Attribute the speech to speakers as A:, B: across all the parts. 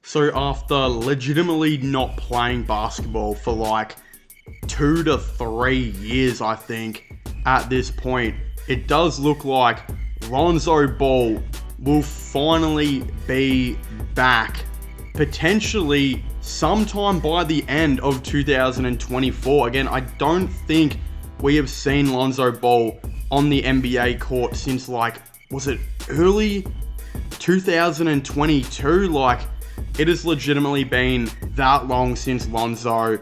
A: So after legitimately not playing basketball for like 2 to 3 years, I think, at this point, it does look like Lonzo Ball will finally be back, potentially sometime by the end of 2024. Again, I don't think we have seen Lonzo Ball on the NBA court since, like, was it early 2022? Like, it has legitimately been that long since Lonzo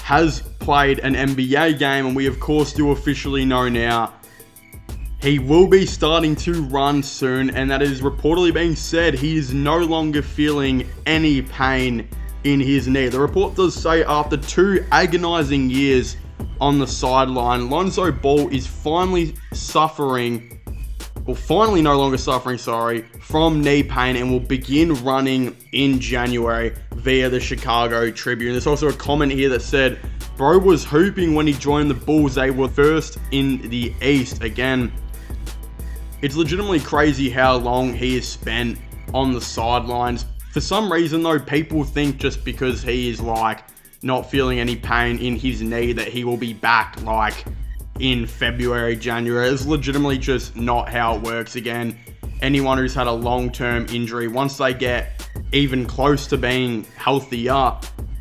A: has played an NBA game, and we of course do officially know now he will be starting to run soon, and that is reportedly being said he is no longer feeling any pain in his knee. The report does say after 2 agonizing years on the sideline, Lonzo Ball is finally no longer suffering, from knee pain, and will begin running in January via the Chicago Tribune. There's also a comment here that said, bro was hooping when he joined the Bulls. They were first in the East. Again, it's legitimately crazy how long he has spent on the sidelines. For some reason though, people think just because he is like not feeling any pain in his knee that he will be back like in February, January. It's legitimately just not how it works. Again, anyone who's had a long-term injury, once they get even close to being healthier,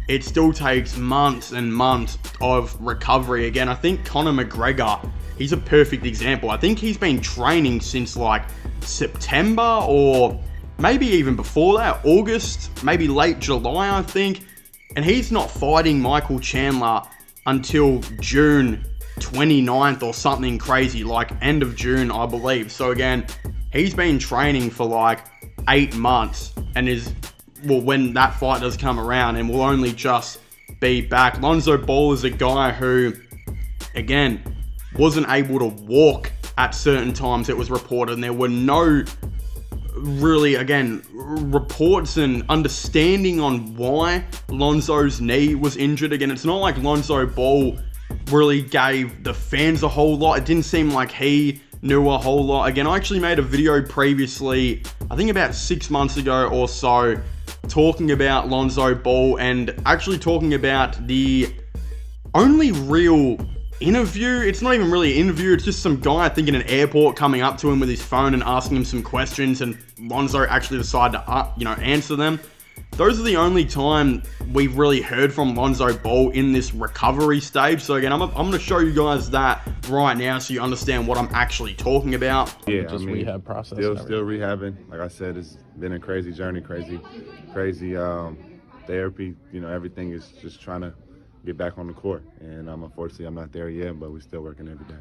A: it still takes months and months of recovery. Again, I think Conor McGregor, he's a perfect example. I think he's been training since like September, or maybe even before that, August, maybe late July, I think. And he's not fighting Michael Chandler until June 29th or something crazy, like end of June, I believe. So again, he's been training for like 8 months and when that fight does come around, and will only just be back. Lonzo Ball is a guy who, again, wasn't able to walk at certain times, it was reported, and there were no really, again, reports and understanding on why Lonzo's knee was injured. Again, it's not like Lonzo Ball really gave the fans a whole lot. It didn't seem like he knew a whole lot. Again, I actually made a video previously, I think about 6 months ago or so, talking about Lonzo Ball, and actually talking about the only real interview. It's not even really an interview, it's just some guy, I think, in an airport coming up to him with his phone and asking him some questions, and Lonzo actually decided to answer them. Those are the only time we've really heard from Lonzo Ball in this recovery stage. So again, I'm going to show you guys that right now so you understand what I'm actually talking about.
B: Yeah,
C: just rehab process.
B: Still rehabbing. Like I said, it's been a crazy journey, crazy therapy. Everything is just trying to get back on the court, and unfortunately I'm not there yet, but we're still working every day.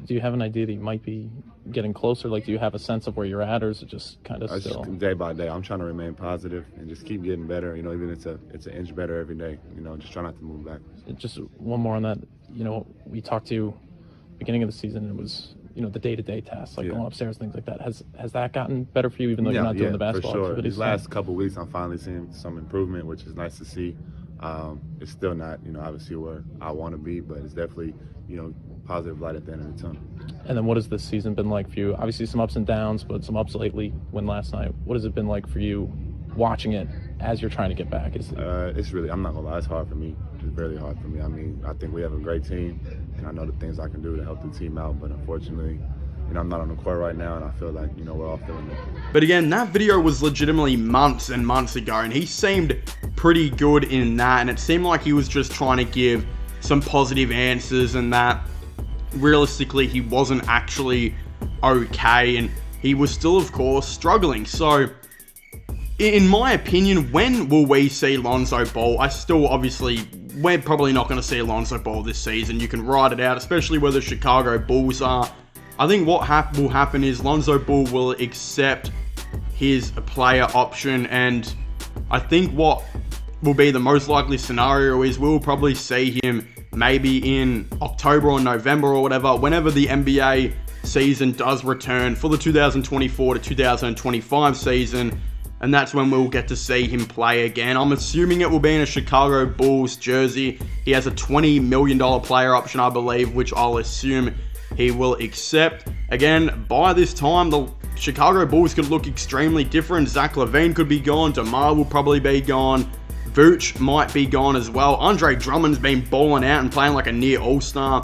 C: Do you have an idea that you might be getting closer? Like, do you have a sense of where you're at, or is it just kind of still?
B: Just day by day, I'm trying to remain positive and just keep getting better. Even it's an inch better every day. Just try not to move backwards.
C: Just one more on that. We talked to beginning of the season. It was the day-to-day tasks, like going upstairs, things like that. Has that gotten better for you, even though you're not doing the basketball
B: for sure.
C: activities?
B: These last couple of weeks, I'm finally seeing some improvement, which is nice to see. It's still not, obviously where I want to be, but it's definitely, positive light at the end of the tunnel. And
C: then what has this season been like for you? Obviously some ups and downs, but some ups lately. Win last night. What has it been like for you watching it as you're trying to get back?
B: It's really, I'm not gonna lie, it's hard for me. It's very hard for me. I think we have a great team, and I know the things I can do to help the team out, but unfortunately, I'm not on the court right now, and I feel like, we're all feeling it.
A: But again, that video was legitimately months and months ago, and he seemed pretty good in that, and it seemed like he was just trying to give some positive answers, and that realistically he wasn't actually okay, and he was still, of course, struggling. So in my opinion, when will we see Lonzo Ball? We're probably not going to see Lonzo Ball this season. You can write it out, especially where the Chicago Bulls are. I think what will happen is Lonzo Ball will accept his player option, and I think what will be the most likely scenario is we'll probably see him maybe in October or November or whatever, whenever the NBA season does return for the 2024 to 2025 season, and that's when we'll get to see him play again. I'm assuming it will be in a Chicago Bulls jersey. He has a $20 million player option, I believe, which I'll assume he will accept. Again, by this time, the Chicago Bulls could look extremely different. Zach LaVine could be gone. DeMar will probably be gone. Vooch might be gone as well. Andre Drummond's been balling out and playing like a near all-star.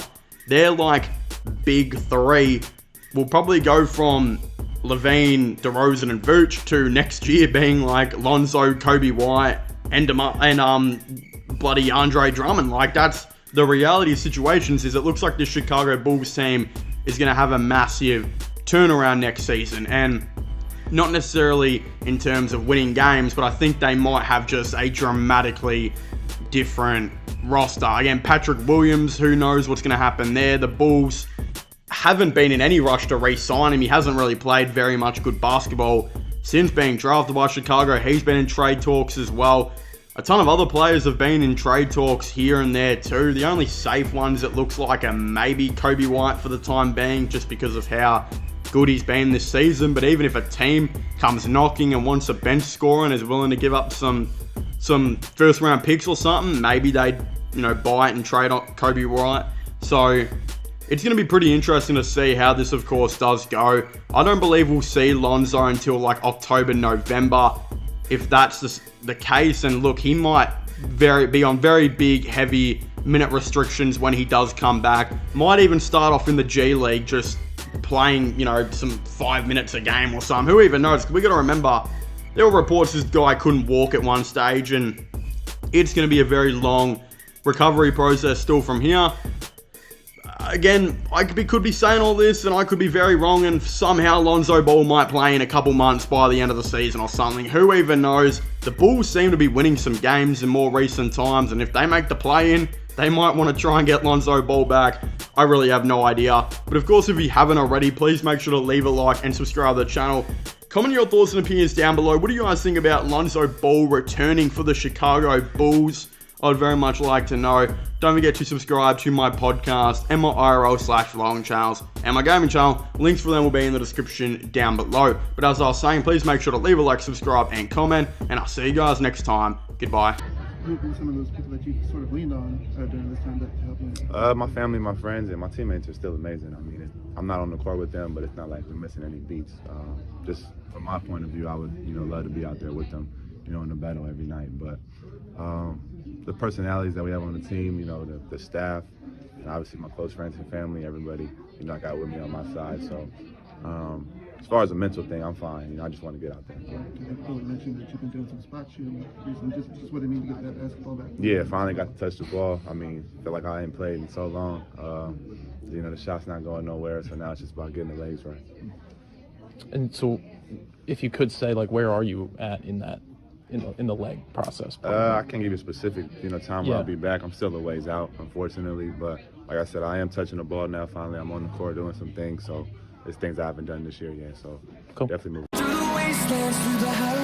A: They're like big three. We'll probably go from LaVine, DeRozan, and Vooch to next year being like Lonzo, Kobe White, and bloody Andre Drummond. Like, that's the reality of situations. Is it looks like the Chicago Bulls team is going to have a massive turnaround next season, and not necessarily in terms of winning games, but I think they might have just a dramatically different roster. Again, Patrick Williams, who knows what's going to happen there. The Bulls haven't been in any rush to re-sign him. He hasn't really played very much good basketball since being drafted by Chicago. He's been in trade talks as well. A ton of other players have been in trade talks here and there too. The only safe ones it looks like are maybe Kobe White for the time being, just because of how good he's been this season. But even if a team comes knocking and wants a bench scorer and is willing to give up some first round picks or something, maybe they'd buy it and trade on Kobe White. So it's going to be pretty interesting to see how this, of course, does go. I don't believe we'll see Lonzo until like October, November. If that's the case, and look, he might be on very big, heavy minute restrictions when he does come back. Might even start off in the G League, just playing, some 5 minutes a game or something. Who even knows? We got to remember, there were reports this guy couldn't walk at one stage, and it's going to be a very long recovery process still from here. Again, I could be saying all this, and I could be very wrong, and somehow Lonzo Ball might play in a couple months by the end of the season or something. Who even knows? The Bulls seem to be winning some games in more recent times, and if they make the play-in, they might want to try and get Lonzo Ball back. I really have no idea. But of course, if you haven't already, please make sure to leave a like and subscribe to the channel. Comment your thoughts and opinions down below. What do you guys think about Lonzo Ball returning for the Chicago Bulls? I'd very much like to know. Don't forget to subscribe to my podcast and my IRL/vlogging channels and my gaming channel. Links for them will be in the description down below. But as I was saying, please make sure to leave a like, subscribe, and comment. And I'll see you guys next time. Goodbye.
D: Who are some of those people that you sort of leaned on during this time to help you?
B: My family, my friends, and my teammates are still amazing. I mean, I'm not on the court with them, but it's not like we're missing any beats. Just from my point of view, I would, love to be out there with them, in the battle every night. But the personalities that we have on the team, the staff, and obviously my close friends and family, everybody, I got with me on my side. So as far as the mental thing, I'm fine. I just want to get out there.
D: You mentioned that you've been doing some spot shooting recently. Just what it means to get that basketball back.
B: Yeah, finally got to touch the ball. I mean, feel like I ain't played in so long. The shot's not going nowhere, so now it's just about getting the legs right.
C: And so, if you could say, like, where are you at in that? In the leg process?
B: I can't give you a specific, time where I'll be back. I'm still a ways out, unfortunately. But like I said, I am touching the ball now. Finally, I'm on the court doing some things. So there's things I haven't done this year yet. So
C: cool.
B: Definitely moving.